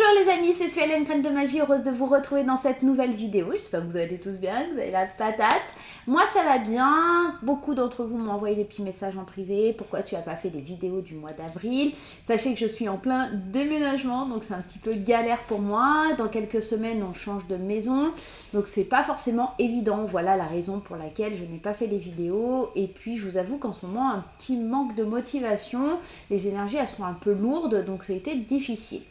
Bonjour les amis, c'est Suelen, Graine de Magie, heureuse de vous retrouver dans cette nouvelle vidéo. J'espère que vous allez tous bien, que vous avez la patate. Moi ça va bien, beaucoup d'entre vous m'ont envoyé des petits messages en privé. Pourquoi tu n'as pas fait des vidéos du mois d'avril? Sachez que je suis en plein déménagement, donc c'est un petit peu galère pour moi. Dans quelques semaines on change de maison, donc c'est pas forcément évident. Voilà la raison pour laquelle je n'ai pas fait les vidéos. Et puis je vous avoue qu'en ce moment un petit manque de motivation, les énergies elles sont un peu lourdes, donc ça a été difficile.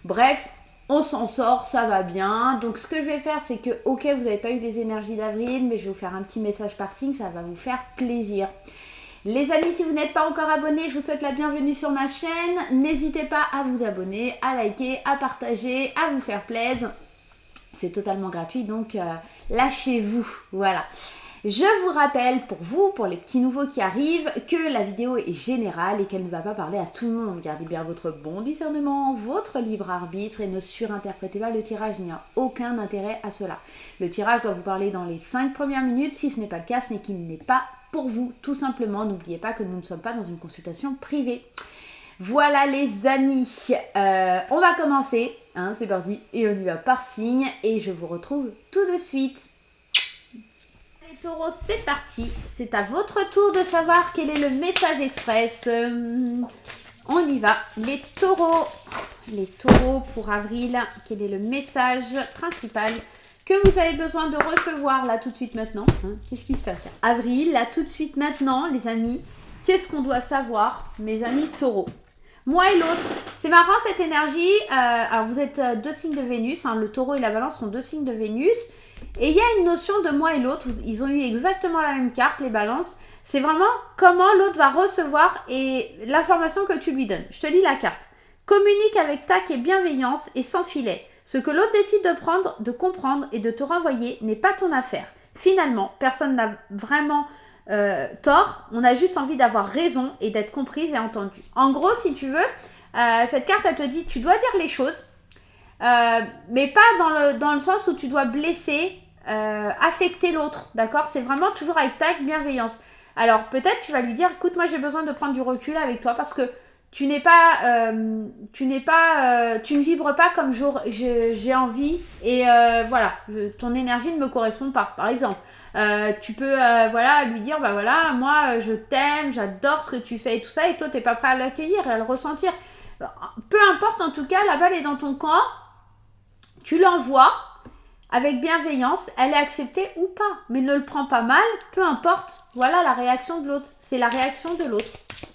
Bref, on s'en sort, ça va bien. Donc ce que je vais faire, c'est que, ok, vous n'avez pas eu les énergies d'avril, mais je vais vous faire un petit message par signe, ça va vous faire plaisir. Les amis, si vous n'êtes pas encore abonnés, je vous souhaite la bienvenue sur ma chaîne. N'hésitez pas à vous abonner, à liker, à partager, à vous faire plaisir. C'est totalement gratuit, donc lâchez-vous, voilà. Je vous rappelle pour vous, pour les petits nouveaux qui arrivent, que la vidéo est générale et qu'elle ne va pas parler à tout le monde. Gardez bien votre bon discernement, votre libre arbitre et ne surinterprétez pas le tirage. Il n'y a aucun intérêt à cela. Le tirage doit vous parler dans les 5 premières minutes. Si ce n'est pas le cas, ce n'est qu'il n'est pas pour vous. Tout simplement, n'oubliez pas que nous ne sommes pas dans une consultation privée. Voilà les amis, on va commencer. Hein, c'est parti et on y va par signe et je vous retrouve tout de suite. Taureau, c'est parti. C'est à votre tour de savoir quel est le message express. On y va. Les taureaux pour avril, quel est le message principal que vous avez besoin de recevoir là tout de suite maintenant, hein? Qu'est-ce qui se passe là? Avril, là tout de suite maintenant, les amis. Qu'est-ce qu'on doit savoir, mes amis taureaux? Moi et l'autre. C'est marrant cette énergie. Alors vous êtes deux signes de Vénus. Hein, le taureau et la balance sont deux signes de Vénus. Et il y a une notion de moi et l'autre, ils ont eu exactement la même carte, les balances. C'est vraiment comment l'autre va recevoir et l'information que tu lui donnes. Je te lis la carte. Communique avec tact et bienveillance et sans filet. Ce que l'autre décide de prendre, de comprendre et de te renvoyer n'est pas ton affaire. Finalement, personne n'a vraiment tort. On a juste envie d'avoir raison et d'être comprise et entendue. En gros, si tu veux, cette carte, elle te dit, tu dois dire les choses. Mais pas dans le sens où tu dois blesser, affecter l'autre, d'accord? C'est vraiment toujours avec tact, bienveillance. Alors peut-être tu vas lui dire, écoute, moi j'ai besoin de prendre du recul avec toi parce que tu ne vibres pas comme j'ai envie et voilà, ton énergie ne me correspond pas, par exemple. Tu peux voilà, lui dire, bah voilà, moi je t'aime, j'adore ce que tu fais et tout ça, et que l'autre n'est pas prêt à l'accueillir et à le ressentir. Peu importe, en tout cas, la balle est dans ton camp. Tu l'envoies avec bienveillance, elle est acceptée ou pas, mais ne le prends pas mal, peu importe. Voilà la réaction de l'autre, c'est la réaction de l'autre,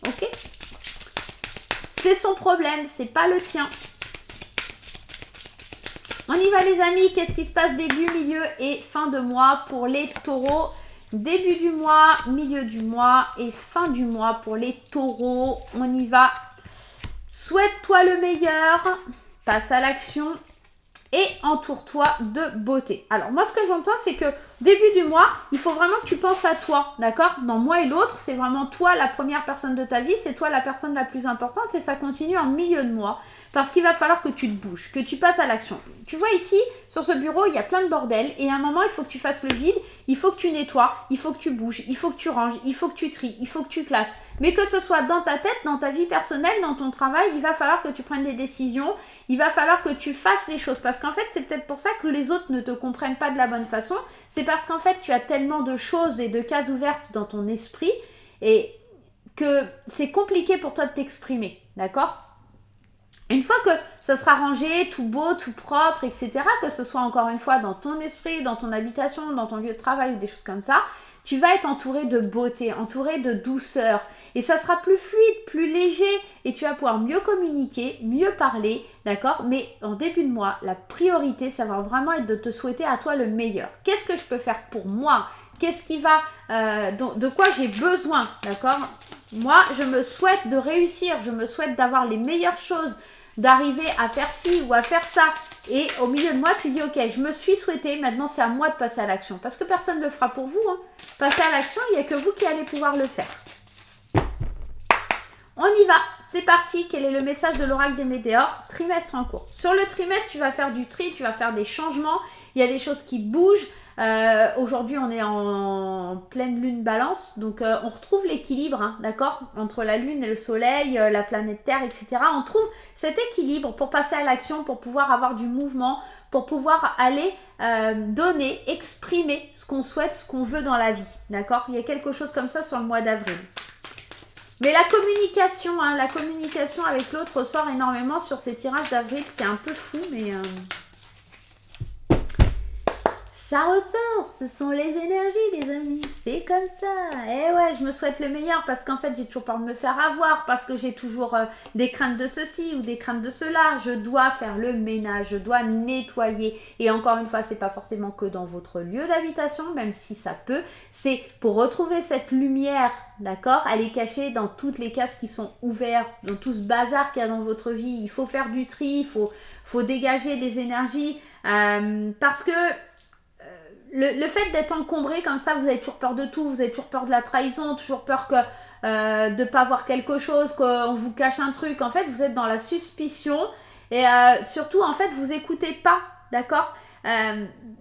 ok? C'est son problème, c'est pas le tien. On y va les amis, qu'est-ce qui se passe début, milieu et fin de mois pour les taureaux? Début du mois, milieu du mois et fin du mois pour les taureaux. On y va. Souhaite-toi le meilleur, passe à l'action et entoure-toi de beauté. Alors moi ce que j'entends c'est que début du mois, il faut vraiment que tu penses à toi, d'accord? Dans moi et l'autre, c'est vraiment toi la première personne de ta vie, c'est toi la personne la plus importante et ça continue en milieu de mois parce qu'il va falloir que tu te bouges, que tu passes à l'action. Tu vois ici, sur ce bureau, il y a plein de bordel et à un moment il faut que tu fasses le vide, il faut que tu nettoies, il faut que tu bouges, il faut que tu ranges, il faut que tu tries, il faut que tu classes. Mais que ce soit dans ta tête, dans ta vie personnelle, dans ton travail, il va falloir que tu prennes des décisions, il va falloir que tu fasses les choses parce qu'en fait c'est peut-être pour ça que les autres ne te comprennent pas de la bonne façon, c'est parce qu'en fait tu as tellement de choses et de cases ouvertes dans ton esprit et que c'est compliqué pour toi de t'exprimer, d'accord? Une fois que ça sera rangé, tout beau, tout propre, etc., que ce soit encore une fois dans ton esprit, dans ton habitation, dans ton lieu de travail ou des choses comme ça, tu vas être entouré de beauté, entouré de douceur. Et ça sera plus fluide, plus léger et tu vas pouvoir mieux communiquer, mieux parler, d'accord? Mais en début de mois, la priorité, ça va vraiment être de te souhaiter à toi le meilleur. Qu'est-ce que je peux faire pour moi? Qu'est-ce qui va, de quoi j'ai besoin, d'accord? Moi, je me souhaite de réussir, je me souhaite d'avoir les meilleures choses, d'arriver à faire ci ou à faire ça. Et au milieu de moi, tu dis, ok, je me suis souhaité, maintenant c'est à moi de passer à l'action. Parce que personne ne le fera pour vous. Hein. Passer à l'action, il n'y a que vous qui allez pouvoir le faire. On y va, c'est parti. Quel est le message de l'oracle des météores? Trimestre en cours. Sur le trimestre, tu vas faire du tri, tu vas faire des changements. Il y a des choses qui bougent. Aujourd'hui, on est en pleine lune balance. Donc, on retrouve l'équilibre, hein, d'accord? Entre la lune et le soleil, la planète Terre, etc. On trouve cet équilibre pour passer à l'action, pour pouvoir avoir du mouvement, pour pouvoir aller donner, exprimer ce qu'on souhaite, ce qu'on veut dans la vie, d'accord? Il y a quelque chose comme ça sur le mois d'avril. Mais la communication avec l'autre ressort énormément sur ces tirages d'avril. C'est un peu fou, mais ça ressort. Ce sont les énergies, les amis. C'est comme ça. Et ouais, je me souhaite le meilleur parce qu'en fait, j'ai toujours peur de me faire avoir, parce que j'ai toujours des craintes de ceci ou des craintes de cela. Je dois faire le ménage, je dois nettoyer. Et encore une fois, c'est pas forcément que dans votre lieu d'habitation, même si ça peut. C'est pour retrouver cette lumière. D'accord? Elle est cachée dans toutes les cases qui sont ouvertes, dans tout ce bazar qu'il y a dans votre vie. Il faut faire du tri, il faut dégager les énergies. Parce que le fait d'être encombré comme ça, vous avez toujours peur de tout. Vous avez toujours peur de la trahison, toujours peur de ne pas voir quelque chose, qu'on vous cache un truc. En fait, vous êtes dans la suspicion. Et surtout, en fait, vous n'écoutez pas. D'accord?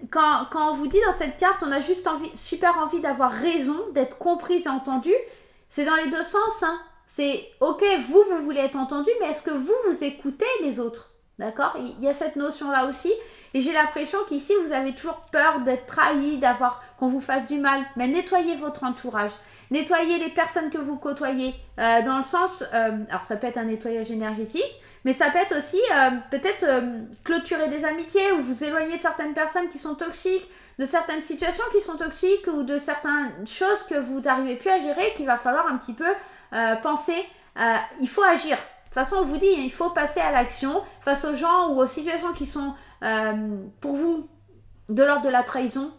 Quand on vous dit dans cette carte, on a juste super envie d'avoir raison, d'être comprise et entendue. C'est dans les deux sens. Hein. C'est ok, vous voulez être entendu, mais est-ce que vous écoutez les autres? D'accord? Il y a cette notion-là aussi. Et j'ai l'impression qu'ici, vous avez toujours peur d'être trahi, qu'on vous fasse du mal. Mais nettoyez votre entourage. Nettoyez les personnes que vous côtoyez. Dans le sens, alors ça peut être un nettoyage énergétique, mais ça peut être aussi peut-être clôturer des amitiés ou vous éloigner de certaines personnes qui sont toxiques, de certaines situations qui sont toxiques ou de certaines choses que vous n'arrivez plus à gérer, qu'il va falloir un petit peu penser. Il faut agir. De toute façon, on vous dit, il faut passer à l'action face aux gens ou aux situations qui sont pour vous de l'ordre de la trahison.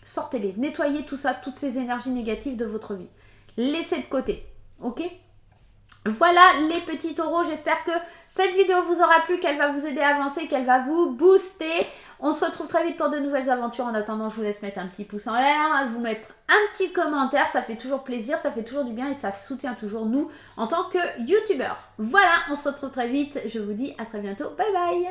Sortez-les, nettoyez tout ça, toutes ces énergies négatives de votre vie. Laissez de côté, ok? Voilà les petits taureaux, j'espère que cette vidéo vous aura plu, qu'elle va vous aider à avancer, qu'elle va vous booster. On se retrouve très vite pour de nouvelles aventures. En attendant, je vous laisse mettre un petit pouce en l'air, vous mettre un petit commentaire, ça fait toujours plaisir, ça fait toujours du bien et ça soutient toujours nous en tant que youtubeurs. Voilà, on se retrouve très vite, je vous dis à très bientôt, bye bye.